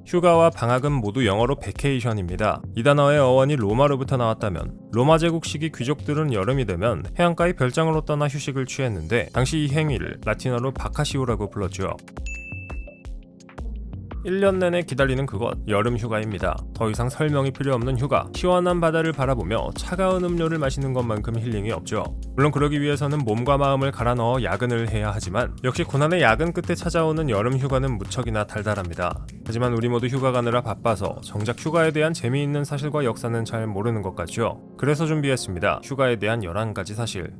휴가와 방학은 모두 영어로 베케이션입니다. 이 단어의 어원이 로마로부터 나왔다면 로마 제국 시기 귀족들은 여름이 되면 해안가의 별장으로 떠나 휴식을 취했는데 당시 이 행위를 라틴어로 바카시오라고 불렀죠. 1년 내내 기다리는 그것, 여름 휴가입니다. 더 이상 설명이 필요 없는 휴가, 시원한 바다를 바라보며 차가운 음료를 마시는 것만큼 힐링이 없죠. 물론 그러기 위해서는 몸과 마음을 갈아 넣어 야근을 해야 하지만 역시 고난의 야근 끝에 찾아오는 여름 휴가는 무척이나 달달합니다. 하지만 우리 모두 휴가 가느라 바빠서 정작 휴가에 대한 재미있는 사실과 역사는 잘 모르는 것 같죠. 그래서 준비했습니다. 휴가에 대한 11가지 사실.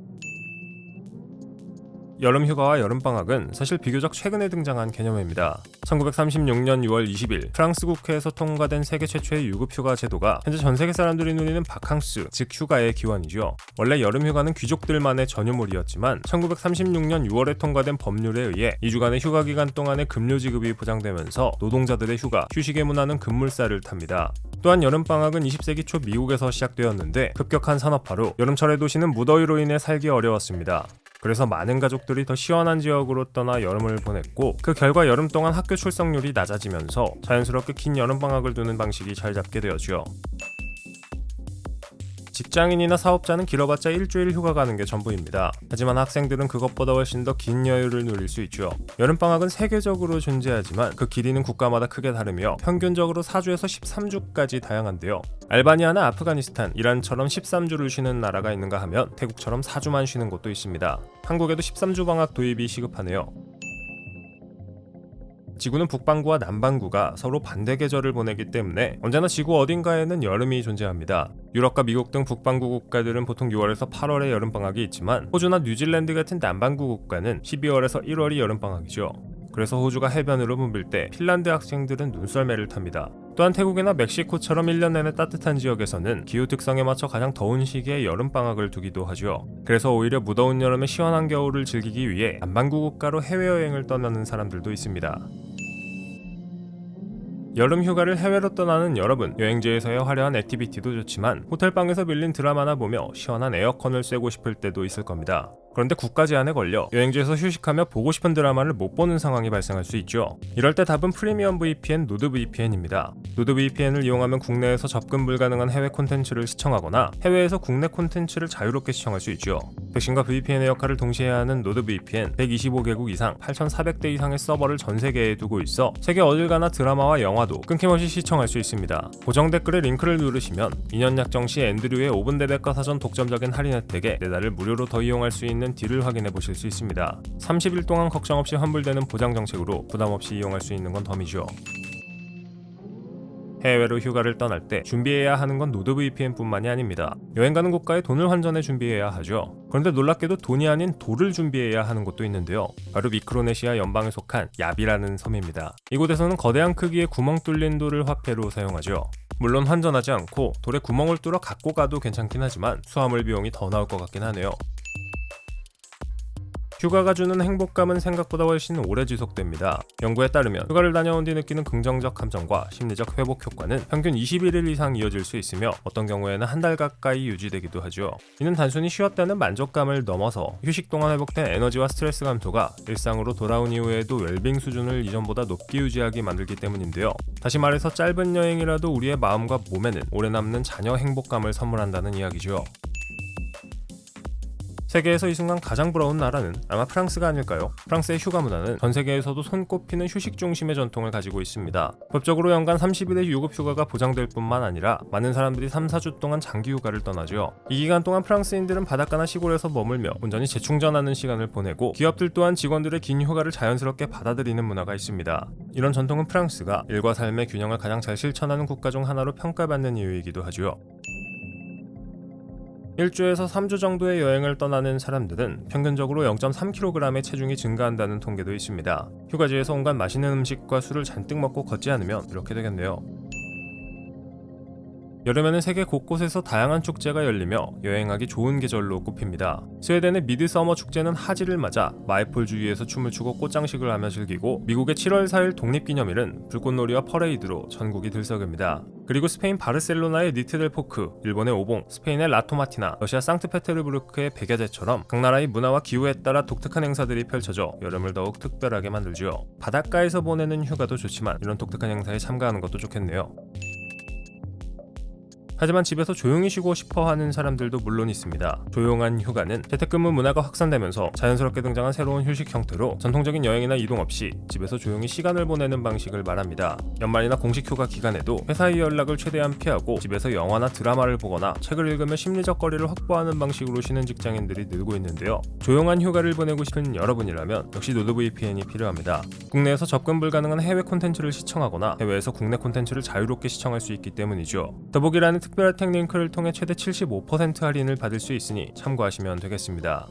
여름휴가와 여름방학은 사실 비교적 최근에 등장한 개념입니다. 1936년 6월 20일 프랑스 국회에서 통과된 세계 최초의 유급휴가 제도가 현재 전 세계 사람들이 누리는 바캉스, 즉 휴가의 기원이죠. 원래 여름휴가는 귀족들만의 전유물이었지만 1936년 6월에 통과된 법률에 의해 2주간의 휴가 기간 동안의 급료 지급이 보장되면서 노동자들의 휴가, 휴식의 문화는 급물살을 탑니다. 또한 여름방학은 20세기 초 미국에서 시작되었는데 급격한 산업화로 여름철의 도시는 무더위로 인해 살기 어려웠습니다. 그래서 많은 가족들이 더 시원한 지역으로 떠나 여름을 보냈고 그 결과 여름 동안 학교 출석률이 낮아지면서 자연스럽게 긴 여름방학을 두는 방식이 잘 잡게 되었죠. 직장인이나 사업자는 길어봤자 일주일 휴가 가는 게 전부입니다. 하지만 학생들은 그것보다 훨씬 더 긴 여유를 누릴 수 있죠. 여름방학은 세계적으로 존재하지만 그 길이는 국가마다 크게 다르며 평균적으로 4주에서 13주까지 다양한데요. 알바니아나 아프가니스탄, 이란처럼 13주를 쉬는 나라가 있는가 하면 태국처럼 4주만 쉬는 곳도 있습니다. 한국에도 13주 방학 도입이 시급하네요. 지구는 북반구와 남반구가 서로 반대 계절을 보내기 때문에 언제나 지구 어딘가에는 여름이 존재합니다. 유럽과 미국 등 북반구 국가들은 보통 6월에서 8월에 여름방학이 있지만 호주나 뉴질랜드 같은 남반구 국가는 12월에서 1월이 여름방학이죠. 그래서 호주가 해변으로 붐빌 때 핀란드 학생들은 눈썰매를 탑니다. 또한 태국이나 멕시코처럼 1년 내내 따뜻한 지역에서는 기후 특성에 맞춰 가장 더운 시기에 여름방학을 두기도 하죠. 그래서 오히려 무더운 여름에 시원한 겨울을 즐기기 위해 남반구 국가로 해외여행을 떠나는 사람들도 있습니다. 여름 휴가를 해외로 떠나는 여러분, 여행지에서의 화려한 액티비티도 좋지만 호텔방에서 밀린 드라마나 보며 시원한 에어컨을 쐬고 싶을 때도 있을 겁니다. 그런데 국가 제한에 걸려 여행지에서 휴식하며 보고 싶은 드라마를 못 보는 상황이 발생할 수 있죠. 이럴 때 답은 프리미엄 VPN, 노드 VPN입니다. 노드 VPN을 이용하면 국내에서 접근 불가능한 해외 콘텐츠를 시청하거나 해외에서 국내 콘텐츠를 자유롭게 시청할 수 있죠. 백신과 VPN의 역할을 동시에 하는 노드 VPN 125개국 이상 8,400대 이상의 서버를 전 세계에 두고 있어 세계 어딜 가나 드라마와 영화도 끊김없이 시청할 수 있습니다. 고정 댓글에 링크를 누르시면 2년 약정 시 앤드류의 5분 대백과 사전 독점적인 할인 혜택에 4달을 무료로 더 이용할 수 있는 딜을 확인해 보실 수 있습니다. 30일 동안 걱정 없이 환불되는 보장 정책으로 부담 없이 이용할 수 있는 건 덤이죠. 해외로 휴가를 떠날 때 준비해야 하는 건 노드 VPN뿐만이 아닙니다. 여행 가는 국가에 돈을 환전해 준비해야 하죠. 그런데 놀랍게도 돈이 아닌 돌을 준비해야 하는 곳도 있는데요. 바로 미크로네시아 연방에 속한 야비라는 섬입니다. 이곳에서는 거대한 크기의 구멍 뚫린 돌을 화폐로 사용하죠. 물론 환전하지 않고 돌에 구멍을 뚫어 갖고 가도 괜찮긴 하지만 수화물 비용이 더 나올 것 같긴 하네요. 휴가가 주는 행복감은 생각보다 훨씬 오래 지속됩니다. 연구에 따르면 휴가를 다녀온 뒤 느끼는 긍정적 감정과 심리적 회복 효과는 평균 21일 이상 이어질 수 있으며 어떤 경우에는 한 달 가까이 유지되기도 하죠. 이는 단순히 쉬었다는 만족감을 넘어서 휴식 동안 회복된 에너지와 스트레스 감소가 일상으로 돌아온 이후에도 웰빙 수준을 이전보다 높게 유지하게 만들기 때문인데요. 다시 말해서 짧은 여행이라도 우리의 마음과 몸에는 오래 남는 자녀 행복감을 선물한다는 이야기죠. 세계에서 이 순간 가장 부러운 나라는 아마 프랑스가 아닐까요? 프랑스의 휴가 문화는 전 세계에서도 손꼽히는 휴식 중심의 전통을 가지고 있습니다. 법적으로 연간 30일의 유급휴가가 보장될 뿐만 아니라 많은 사람들이 3-4주 동안 장기 휴가를 떠나죠. 이 기간 동안 프랑스인들은 바닷가나 시골에서 머물며 온전히 재충전하는 시간을 보내고 기업들 또한 직원들의 긴 휴가를 자연스럽게 받아들이는 문화가 있습니다. 이런 전통은 프랑스가 일과 삶의 균형을 가장 잘 실천하는 국가 중 하나로 평가받는 이유이기도 하죠. 1주에서 3주 정도의 여행을 떠나는 사람들은 평균적으로 0.3kg의 체중이 증가한다는 통계도 있습니다. 휴가지에서 온갖 맛있는 음식과 술을 잔뜩 먹고 걷지 않으면 이렇게 되겠네요. 여름에는 세계 곳곳에서 다양한 축제가 열리며 여행하기 좋은 계절로 꼽힙니다. 스웨덴의 미드서머 축제는 하지를 맞아 마이폴 주위에서 춤을 추고 꽃장식을 하며 즐기고, 미국의 7월 4일 독립기념일은 불꽃놀이와 퍼레이드로 전국이 들썩입니다. 그리고 스페인 바르셀로나의 니트델포크, 일본의 오봉, 스페인의 라토마티나, 러시아 상트페테르부르크의 백야제처럼 각 나라의 문화와 기후에 따라 독특한 행사들이 펼쳐져 여름을 더욱 특별하게 만들죠. 바닷가에서 보내는 휴가도 좋지만 이런 독특한 행사에 참가하는 것도 좋겠네요. 하지만 집에서 조용히 쉬고 싶어 하는 사람들도 물론 있습니다. 조용한 휴가는 재택근무 문화가 확산되면서 자연스럽게 등장한 새로운 휴식 형태로 전통적인 여행이나 이동 없이 집에서 조용히 시간을 보내는 방식을 말합니다. 연말이나 공식 휴가 기간에도 회사의 연락을 최대한 피하고 집에서 영화나 드라마를 보거나 책을 읽으며 심리적 거리를 확보하는 방식으로 쉬는 직장인들이 늘고 있는데요. 조용한 휴가를 보내고 싶은 여러분이라면 역시 노드VPN이 필요합니다. 국내에서 접근 불가능한 해외 콘텐츠를 시청하거나 해외에서 국내 콘텐츠를 자유롭게 시청할 수 있기 때문이죠. 더보기란의 특별 혜택 링크를 통해 최대 75% 할인을 받을 수 있으니 참고하시면 되겠습니다.